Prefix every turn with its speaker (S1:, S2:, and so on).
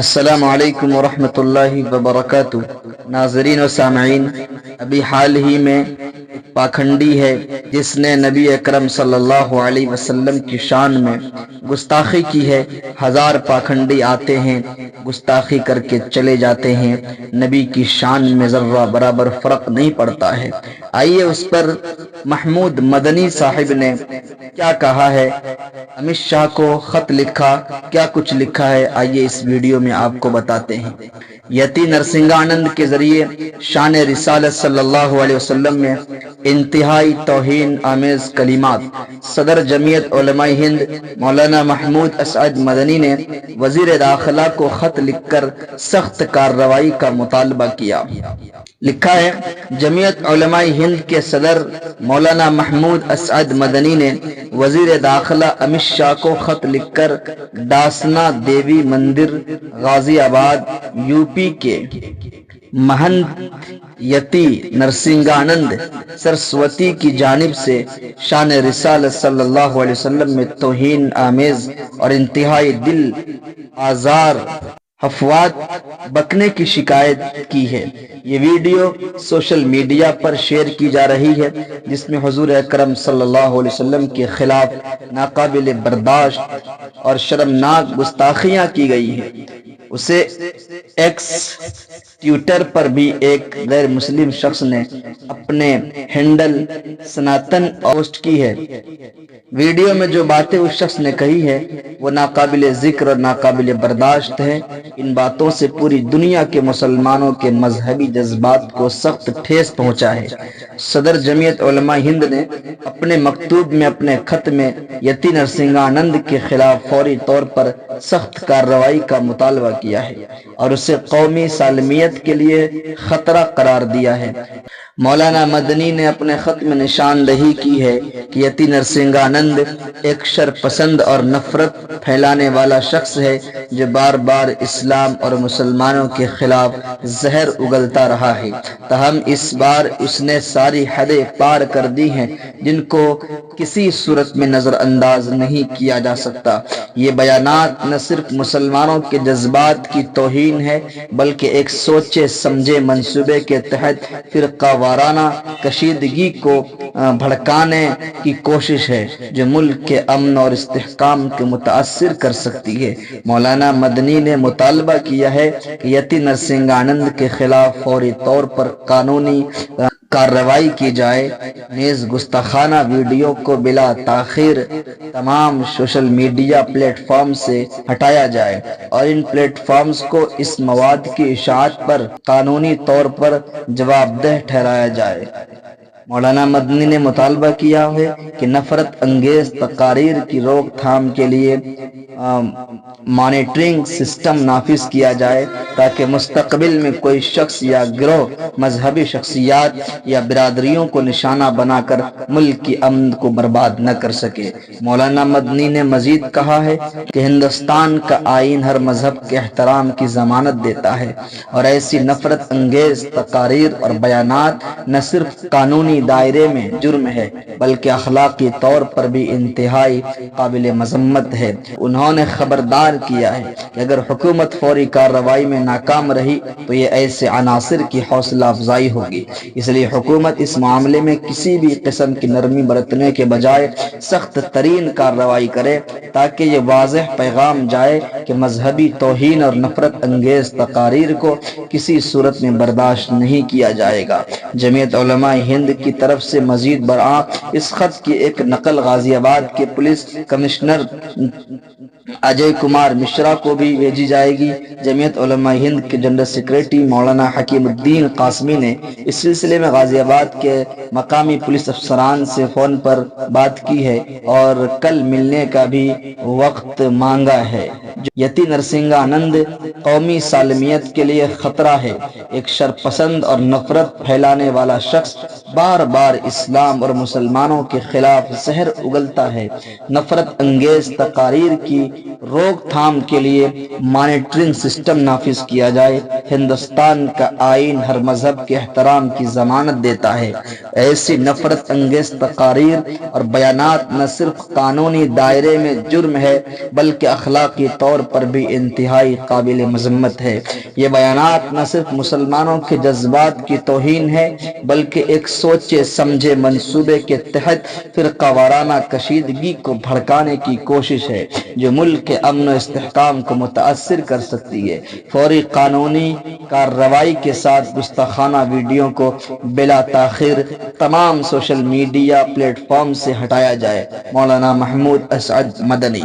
S1: السلام علیکم ورحمۃ اللہ وبرکاتہ۔ ناظرین و سامعین، ابھی حال ہی میں ایک پاکھنڈی ہے جس نے نبی اکرم صلی اللہ علیہ وسلم کی شان میں گستاخی کی ہے۔ ہزار پاکھنڈی آتے ہیں، گستاخی کر کے چلے جاتے ہیں، نبی کی شان میں ذرہ برابر فرق نہیں پڑتا ہے۔ آئیے اس پر محمود مدنی صاحب نے کیا کہا ہے، امت شاہ کو خط لکھا، کیا کچھ لکھا ہے، آئیے اس ویڈیو میں آپ کو بتاتے ہیں۔ یتی نرسنگانند کے ذریعے شان رسالت صلی اللہ علیہ وسلم میں انتہائی توہین آمیز کلمات۔ صدر جمعیت علماء ہند مولانا محمود اسعد مدنی نے وزیر داخلہ کو خط لکھ کر سخت کارروائی کا مطالبہ کیا۔ لکھا ہے، جمعیت علماء ہند کے صدر مولانا محمود اسعد مدنی نے وزیر داخلہ امت شاہ کو خط لکھ کر ڈاسنا دیوی مندر غازی آباد یو پی کے مہنت یتی نرسنگانند سرسوتی کی جانب سے شان رسالت صلی اللہ علیہ وسلم میں توہین آمیز اور انتہائی دل آزار افوات بکنے کی شکایت کی ہے۔ یہ ویڈیو سوشل میڈیا پر شیئر کی جا رہی ہے، جس میں حضور اکرم صلی اللہ علیہ وسلم کے خلاف ناقابل برداشت اور شرمناک گستاخیاں کی گئی ہیں۔ اسے ایکس ٹویٹر پر بھی ایک غیر مسلم شخص نے اپنے ہینڈل سناتن پوسٹ کی ہے۔ ویڈیو میں جو باتیں اس شخص نے کہی ہے وہ ناقابل ذکر اور ناقابل برداشت ہے۔ ان باتوں سے پوری دنیا کے مسلمانوں کے مذہبی جذبات کو سخت ٹھیس پہنچا ہے۔ صدر جمعیت علماء ہند نے اپنے مکتوب میں اپنے خط میں یتی نرسنگانند کے خلاف فوری طور پر سخت کارروائی کا مطالبہ کیا ہے اور اسے قومی سالمیت کے لیے خطرہ قرار دیا ہے۔ مولانا مدنی نے اپنے خط میں نشاندہی کی ہے کہ یتی نرسنگانند ایک شرپسند اور نفرت پھیلانے والا شخص ہے جو بار بار اسلام اور مسلمانوں کے خلاف زہر اگلتا رہا ہے، تاہم اس بار اس نے ساری حدیں پار کر دی ہیں جن کو کسی صورت میں نظر انداز نہیں کیا جا سکتا۔ یہ بیانات نہ صرف مسلمانوں کے جذبات کی توہین ہے بلکہ ایک سوچے سمجھے منصوبے کے تحت فرقہ وارانہ کشیدگی کو بھڑکانے کی کوشش ہے جو ملک کے امن اور استحکام کو متاثر کر سکتی ہے۔ مولانا مدنی نے مطالبہ کیا ہے کہ یتی نرسنگانند کے خلاف فوری طور پر قانونی کارروائی کی جائے، نیز گستاخانہ ویڈیو کو بلا تاخیر تمام سوشل میڈیا پلیٹ فارم سے ہٹایا جائے اور ان پلیٹ فارمز کو اس مواد کی اشاعت پر قانونی طور پر جواب دہ ٹھہرایا جائے۔ مولانا مدنی نے مطالبہ کیا ہے کہ نفرت انگیز تقاریر کی روک تھام کے لیے مانیٹرنگ سسٹم نافذ کیا جائے تاکہ مستقبل میں کوئی شخص یا گروہ مذہبی شخصیات یا برادریوں کو نشانہ بنا کر ملک کی امن کو برباد نہ کر سکے۔ مولانا مدنی نے مزید کہا ہے کہ ہندوستان کا آئین ہر مذہب کے احترام کی ضمانت دیتا ہے اور ایسی نفرت انگیز تقاریر اور بیانات نہ صرف قانونی دائرے میں جرم ہے بلکہ اخلاقی طور پر بھی انتہائی قابل مذمت ہے۔ انہوں نے خبردار کیا ہے کہ اگر حکومت فوری کارروائی میں ناکام رہی تو یہ ایسے عناصر کی حوصلہ افزائی ہوگی، اس لیے حکومت اس معاملے میں کسی بھی قسم کی نرمی برتنے کے بجائے سخت ترین کارروائی کرے تاکہ یہ واضح پیغام جائے کہ مذہبی توہین اور نفرت انگیز تقاریر کو کسی صورت میں برداشت نہیں کیا جائے گا۔ جمعیت علماء ہند کی طرف سے مزید برآں اس خط کی ایک نقل غازی آباد کے پولیس کمشنر اجے کمار مشرا کو بھی بھیجی جائے گی۔ جمعیت علماء ہند کے جنرل سیکریٹری مولانا حکیم الدین قاسمی نے اس سلسلے میں غازی آباد کے مقامی پولیس افسران سے فون پر بات کی ہے اور کل ملنے کا بھی وقت مانگا ہے۔ یتی نرسنگانند قومی سالمیت کے لیے خطرہ ہے، ایک شرپسند اور نفرت پھیلانے والا شخص بار بار اسلام اور مسلمانوں کے خلاف زہر اگلتا ہے۔ نفرت انگیز تقاریر کی روک تھام کے لیے مانیٹرنگ سسٹم نافذ کیا جائے۔ ہندوستان کا آئین ہر مذہب کے احترام کی ضمانت دیتا ہے۔ ایسی نفرت انگیز تقاریر اور بیانات نہ صرف قانونی دائرے میں جرم ہے بلکہ اخلاقی طور پر بھی انتہائی قابل مذمت ہے۔ یہ بیانات نہ صرف مسلمانوں کے جذبات کی توہین ہے بلکہ ایک سوچے سمجھے منصوبے کے تحت فرقہ وارانہ کشیدگی کو بھڑکانے کی کوشش ہے جو ملک کے امن و استحکام کو متاثر کر سکتی ہے۔ فوری قانونی کارروائی کے ساتھ گستاخانہ ویڈیو کو بلا تاخیر تمام سوشل میڈیا پلیٹ فارم سے ہٹایا جائے۔ مولانا محمود اسعد مدنی۔